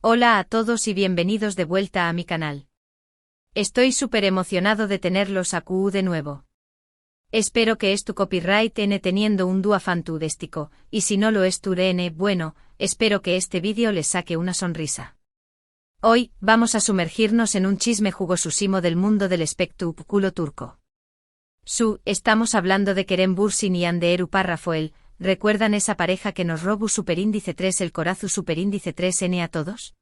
Hola a todos y bienvenidos de vuelta a mi canal. Estoy súper emocionado de tenerlos a QU de nuevo. Espero que es tu copyright N teniendo un dúo fantástico, y si no lo es tu N, bueno, espero que este vídeo les saque una sonrisa. Hoy, vamos a sumergirnos en un chisme jugosísimo del mundo del espectáculo turco. Estamos hablando de Kerem Bürsin y Hande Erupar Rafael. ¿Recuerdan esa pareja que nos robó superíndice 3 el corazu superíndice 3N a todos?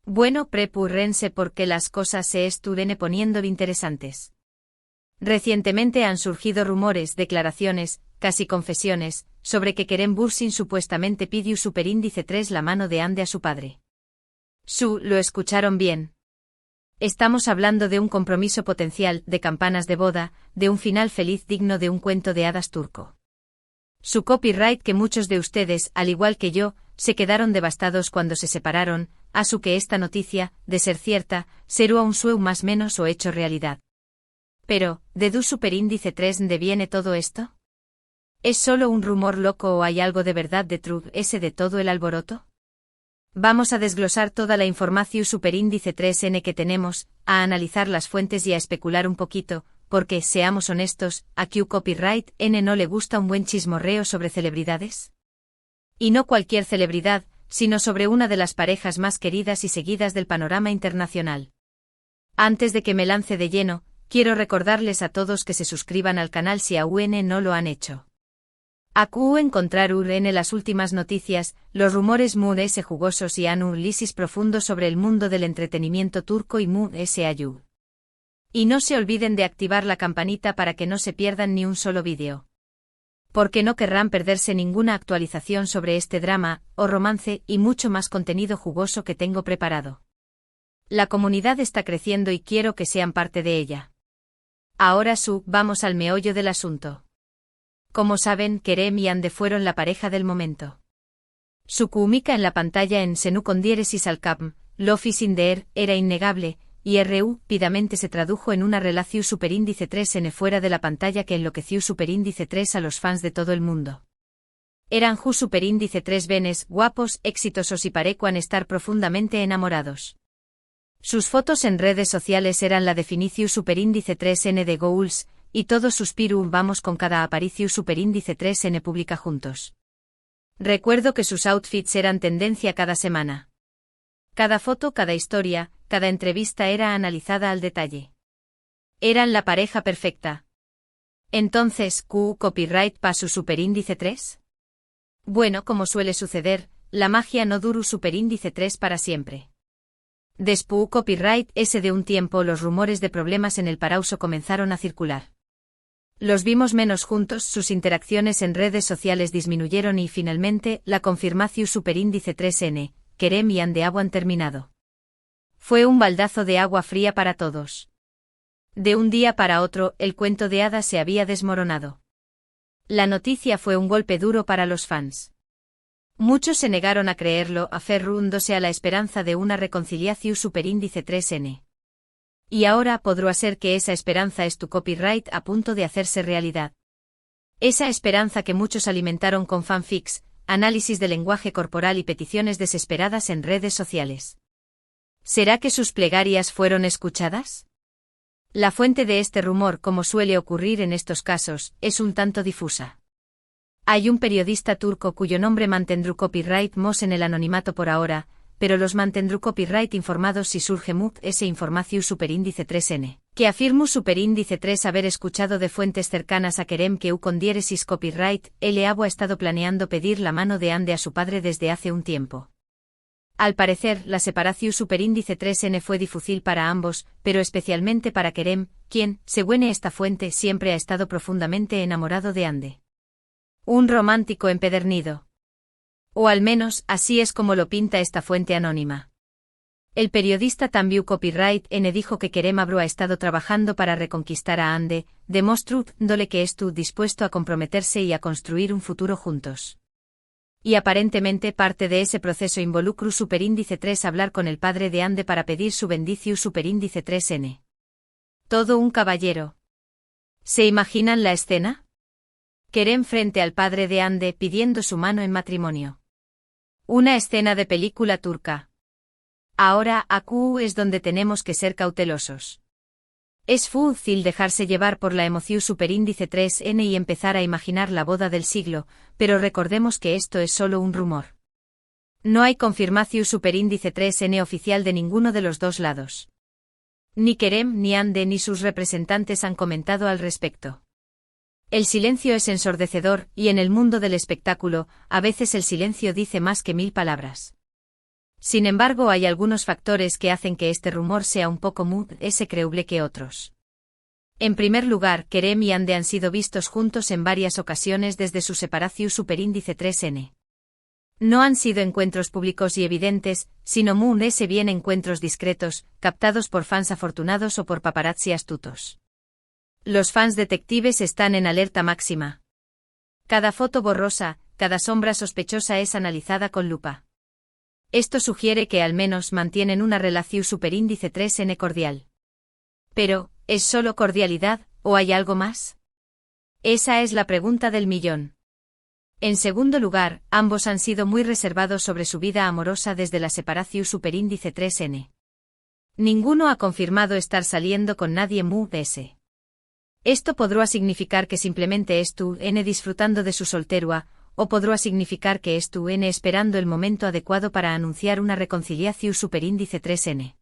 Bueno, prepúrense porque las cosas se estuden poniendo interesantes. Recientemente han surgido rumores, declaraciones, casi confesiones, sobre que Kerem Bürsin supuestamente pidió superíndice 3 la mano de Hande a su padre. Lo escucharon bien. Estamos hablando de un compromiso potencial, de campanas de boda, de un final feliz digno de un cuento de hadas turco. Su copyright que muchos de ustedes, al igual que yo, se quedaron devastados cuando se separaron, que esta noticia, de ser cierta, será un sueño más menos o hecho realidad. Pero, ¿de du superíndice 3 de viene todo esto? ¿Es solo un rumor loco o hay algo de verdad detrás de todo el alboroto? Vamos a desglosar toda la información superíndice 3N que tenemos, a analizar las fuentes y a especular un poquito, porque, seamos honestos, ¿a Q Copyright N no le gusta un buen chismorreo sobre celebridades? Y no cualquier celebridad, sino sobre una de las parejas más queridas y seguidas del panorama internacional. Antes de que me lance de lleno, quiero recordarles a todos que se suscriban al canal si aún no lo han hecho. AQ encontrar en las últimas noticias, los rumores jugosos y análisis profundos sobre el mundo del entretenimiento turco y ayú. Y no se olviden de activar la campanita para que no se pierdan ni un solo vídeo. Porque no querrán perderse ninguna actualización sobre este drama, o romance, y mucho más contenido jugoso que tengo preparado. La comunidad está creciendo y quiero que sean parte de ella. Ahora vamos al meollo del asunto. Como saben, Kerem y Hande fueron la pareja del momento. Su química en la pantalla en Senu con diéresis al Capm, Lofi sin deer, era innegable, y rápidamente se tradujo en una relación superíndice 3N fuera de la pantalla que enloqueció superíndice 3 a los fans de todo el mundo. Eran superíndice 3 benes, guapos, exitosos y parecuan estar profundamente enamorados. Sus fotos en redes sociales eran la definición superíndice 3N de goals, y todos suspirum vamos con cada aparicio superíndice 3N pública juntos. Recuerdo que sus outfits eran tendencia cada semana. Cada foto, cada historia, cada entrevista era analizada al detalle. Eran la pareja perfecta. Entonces, ¿Q copyright para su superíndice 3? Bueno, como suele suceder, la magia no dura superíndice 3 para siempre. Después copyright de un tiempo los rumores de problemas en el parauso comenzaron a circular. Los vimos menos juntos, sus interacciones en redes sociales disminuyeron y finalmente, la confirmación superíndice 3N, Kerem y Hande han terminado. Fue un baldazo de agua fría para todos. De un día para otro, el cuento de hadas se había desmoronado. La noticia fue un golpe duro para los fans. Muchos se negaron a creerlo, aferrándose a la esperanza de una reconciliación superíndice 3N. Y ahora podrá ser que esa esperanza es tu copyright a punto de hacerse realidad. Esa esperanza que muchos alimentaron con fanfics, análisis de lenguaje corporal y peticiones desesperadas en redes sociales. ¿Será que sus plegarias fueron escuchadas? La fuente de este rumor, como suele ocurrir en estos casos, es un tanto difusa. Hay un periodista turco cuyo nombre mantendrá copyright mos en el anonimato por ahora, pero los mantendrá copyright informados si surge ese información superíndice 3N, que afirma superíndice 3 haber escuchado de fuentes cercanas a Kerem que con diéresis copyright, ha estado planeando pedir la mano de Hande a su padre desde hace un tiempo. Al parecer, la separación superíndice 3N fue difícil para ambos, pero especialmente para Kerem, quien, según esta fuente, siempre ha estado profundamente enamorado de Hande. Un romántico empedernido. O al menos, así es como lo pinta esta fuente anónima. El periodista también copyright N dijo que Kerem ha estado trabajando para reconquistar a Hande, demostrándole que estuvo dispuesto a comprometerse y a construir un futuro juntos. Y aparentemente parte de ese proceso involucra superíndice 3 hablar con el padre de Hande para pedir su bendición superíndice 3N. Todo un caballero. ¿Se imaginan la escena? Kerem frente al padre de Hande pidiendo su mano en matrimonio. Una escena de película turca. Ahora, aquí es donde tenemos que ser cautelosos. Es fácil dejarse llevar por la emoción superíndice 3N y empezar a imaginar la boda del siglo, pero recordemos que esto es solo un rumor. No hay confirmación superíndice 3N oficial de ninguno de los dos lados. Ni Kerem ni Hande ni sus representantes han comentado al respecto. El silencio es ensordecedor, y en el mundo del espectáculo, a veces el silencio dice más que 1000 palabras. Sin embargo, hay algunos factores que hacen que este rumor sea un poco más creíble que otros. En primer lugar, Kerem y Hande han sido vistos juntos en varias ocasiones desde su separación superíndice 3N. No han sido encuentros públicos y evidentes, sino bien encuentros discretos, captados por fans afortunados o por paparazzi astutos. Los fans detectives están en alerta máxima. Cada foto borrosa, cada sombra sospechosa es analizada con lupa. Esto sugiere que al menos mantienen una relación superíndice 3N cordial. Pero, ¿es solo cordialidad, o hay algo más? Esa es la pregunta del millón. En segundo lugar, ambos han sido muy reservados sobre su vida amorosa desde la separación superíndice 3N. Ninguno ha confirmado estar saliendo con nadie ese. Esto podría significar que simplemente estuvieron disfrutando de su soltería, o podría significar que estuvieron esperando el momento adecuado para anunciar una reconciliación superíndice 3N.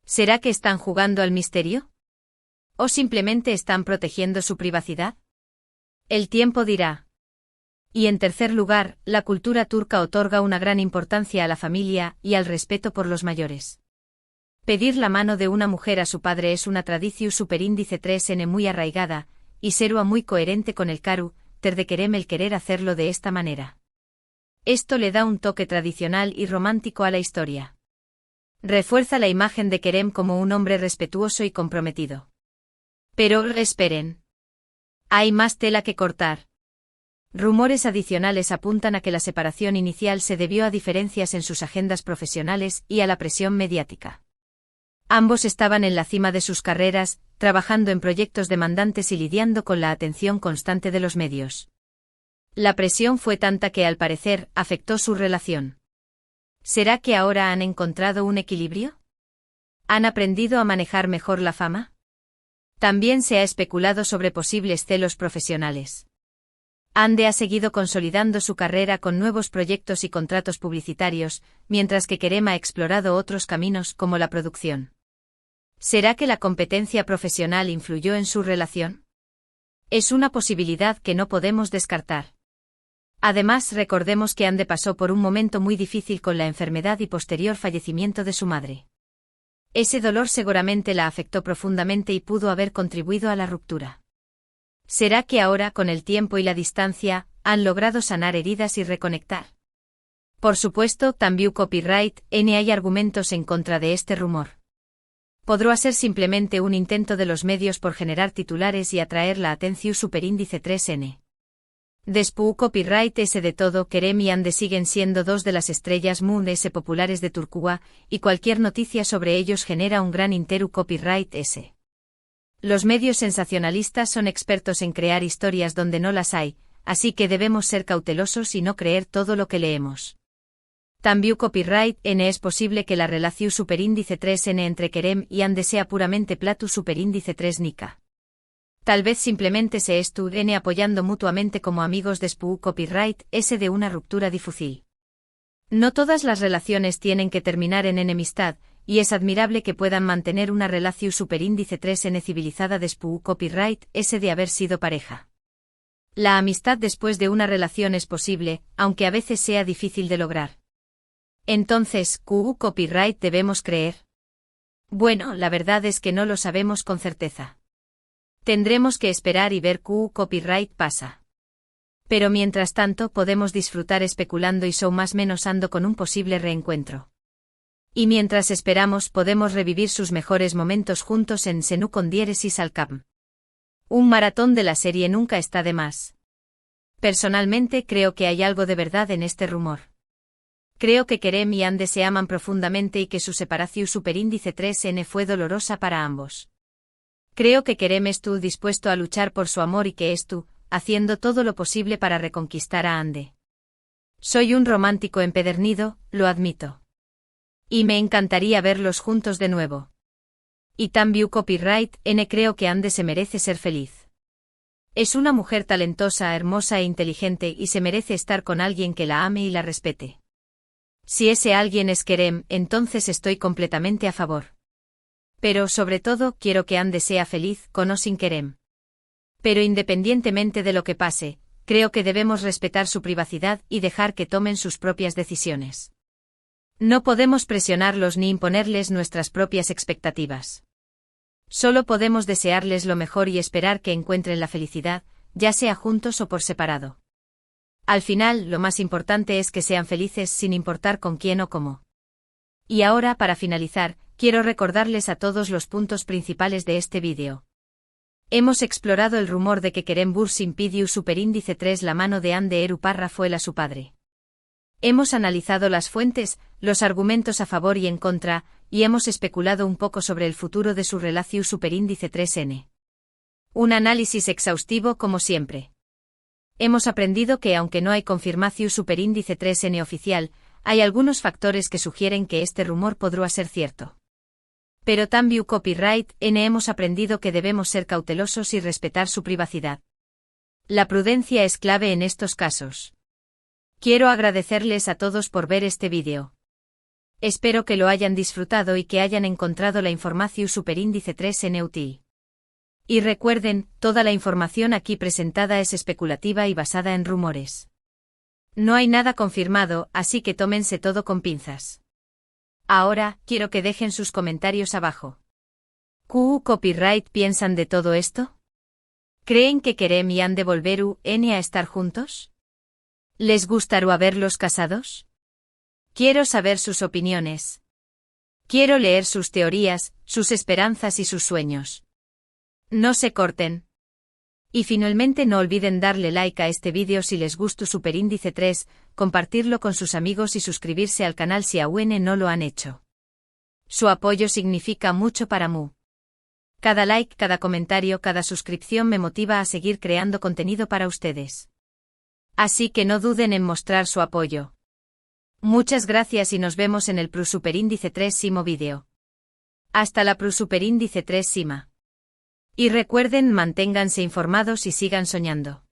¿Será que están jugando al misterio? ¿O simplemente están protegiendo su privacidad? El tiempo dirá. Y en tercer lugar, la cultura turca otorga una gran importancia a la familia y al respeto por los mayores. Pedir la mano de una mujer a su padre es una tradición superíndice 3N muy arraigada, y será muy coherente con el Karu, de Kerem el querer hacerlo de esta manera. Esto le da un toque tradicional y romántico a la historia. Refuerza la imagen de Kerem como un hombre respetuoso y comprometido. Pero, esperen. Hay más tela que cortar. Rumores adicionales apuntan a que la separación inicial se debió a diferencias en sus agendas profesionales y a la presión mediática. Ambos estaban en la cima de sus carreras, trabajando en proyectos demandantes y lidiando con la atención constante de los medios. La presión fue tanta que, al parecer, afectó su relación. ¿Será que ahora han encontrado un equilibrio? ¿Han aprendido a manejar mejor la fama? También se ha especulado sobre posibles celos profesionales. Hande ha seguido consolidando su carrera con nuevos proyectos y contratos publicitarios, mientras que Kerem ha explorado otros caminos como la producción. ¿Será que la competencia profesional influyó en su relación? Es una posibilidad que no podemos descartar. Además, recordemos que Hande pasó por un momento muy difícil con la enfermedad y posterior fallecimiento de su madre. Ese dolor seguramente la afectó profundamente y pudo haber contribuido a la ruptura. ¿Será que ahora, con el tiempo y la distancia, han logrado sanar heridas y reconectar? Por supuesto, también copyright, hay argumentos en contra de este rumor. Podrá ser simplemente un intento de los medios por generar titulares y atraer la atención superíndice 3N. Después copyright de todo, Kerem y Hande siguen siendo dos de las estrellas populares de Turquía, y cualquier noticia sobre ellos genera un gran copyright. Los medios sensacionalistas son expertos en crear historias donde no las hay, así que debemos ser cautelosos y no creer todo lo que leemos. También copyright es posible que la relación superíndice 3N entre Kerem y Hande sea puramente platu superíndice 3 Nika. Tal vez simplemente se estén apoyando mutuamente como amigos después copyright de una ruptura difícil. No todas las relaciones tienen que terminar en enemistad, y es admirable que puedan mantener una relación superíndice 3N civilizada después copyright de haber sido pareja. La amistad después de una relación es posible, aunque a veces sea difícil de lograr. Entonces, ¿copyright debemos creer? Bueno, la verdad es que no lo sabemos con certeza. Tendremos que esperar y ver copyright pasa. Pero mientras tanto podemos disfrutar especulando y más menos ando con un posible reencuentro. Y mientras esperamos podemos revivir sus mejores momentos juntos en Senu con diéresis al Cap. Un maratón de la serie nunca está de más. Personalmente creo que hay algo de verdad en este rumor. Creo que Kerem y Hande se aman profundamente y que su separación superíndice 3N fue dolorosa para ambos. Creo que Kerem estuvo dispuesto a luchar por su amor y que estuvo haciendo todo lo posible para reconquistar a Hande. Soy un romántico empedernido, lo admito. Y me encantaría verlos juntos de nuevo. Y Tanview Copyright N creo que Ande se merece ser feliz. Es una mujer talentosa, hermosa e inteligente y se merece estar con alguien que la ame y la respete. Si ese alguien es Kerem, entonces estoy completamente a favor. Pero sobre todo quiero que Ande sea feliz, con o sin Kerem. Pero independientemente de lo que pase, creo que debemos respetar su privacidad y dejar que tomen sus propias decisiones. No podemos presionarlos ni imponerles nuestras propias expectativas. Solo podemos desearles lo mejor y esperar que encuentren la felicidad, ya sea juntos o por separado. Al final, lo más importante es que sean felices sin importar con quién o cómo. Y ahora, para finalizar, quiero recordarles a todos los puntos principales de este vídeo. Hemos explorado el rumor de que Kerem Bürsin pidió superíndice 3 la mano de Ande Eru Parra fue la su padre. Hemos analizado las fuentes, los argumentos a favor y en contra, y hemos especulado un poco sobre el futuro de su relación superíndice 3N. Un análisis exhaustivo como siempre. Hemos aprendido que aunque no hay confirmación superíndice 3N oficial, hay algunos factores que sugieren que este rumor podría ser cierto. Pero Tanview Copyright N hemos aprendido que debemos ser cautelosos y respetar su privacidad. La prudencia es clave en estos casos. Quiero agradecerles a todos por ver este vídeo. Espero que lo hayan disfrutado y que hayan encontrado la información superíndice 3N útil. Y recuerden, toda la información aquí presentada es especulativa y basada en rumores. No hay nada confirmado, así que tómense todo con pinzas. Ahora, quiero que dejen sus comentarios abajo. ¿QU Copyright piensan de todo esto? ¿Creen que Kerem y Ande volveru N a estar juntos? ¿Les gustaría verlos casados? Quiero saber sus opiniones. Quiero leer sus teorías, sus esperanzas y sus sueños. No se corten. Y finalmente no olviden darle like a este vídeo si les gustó superíndice 3, compartirlo con sus amigos y suscribirse al canal si aún no lo han hecho. Su apoyo significa mucho para mí. Cada like, cada comentario, cada suscripción me motiva a seguir creando contenido para ustedes. Así que no duden en mostrar su apoyo. Muchas gracias y nos vemos en el superíndice 3 vídeo. Hasta la superíndice 3. Y recuerden, manténganse informados y sigan soñando.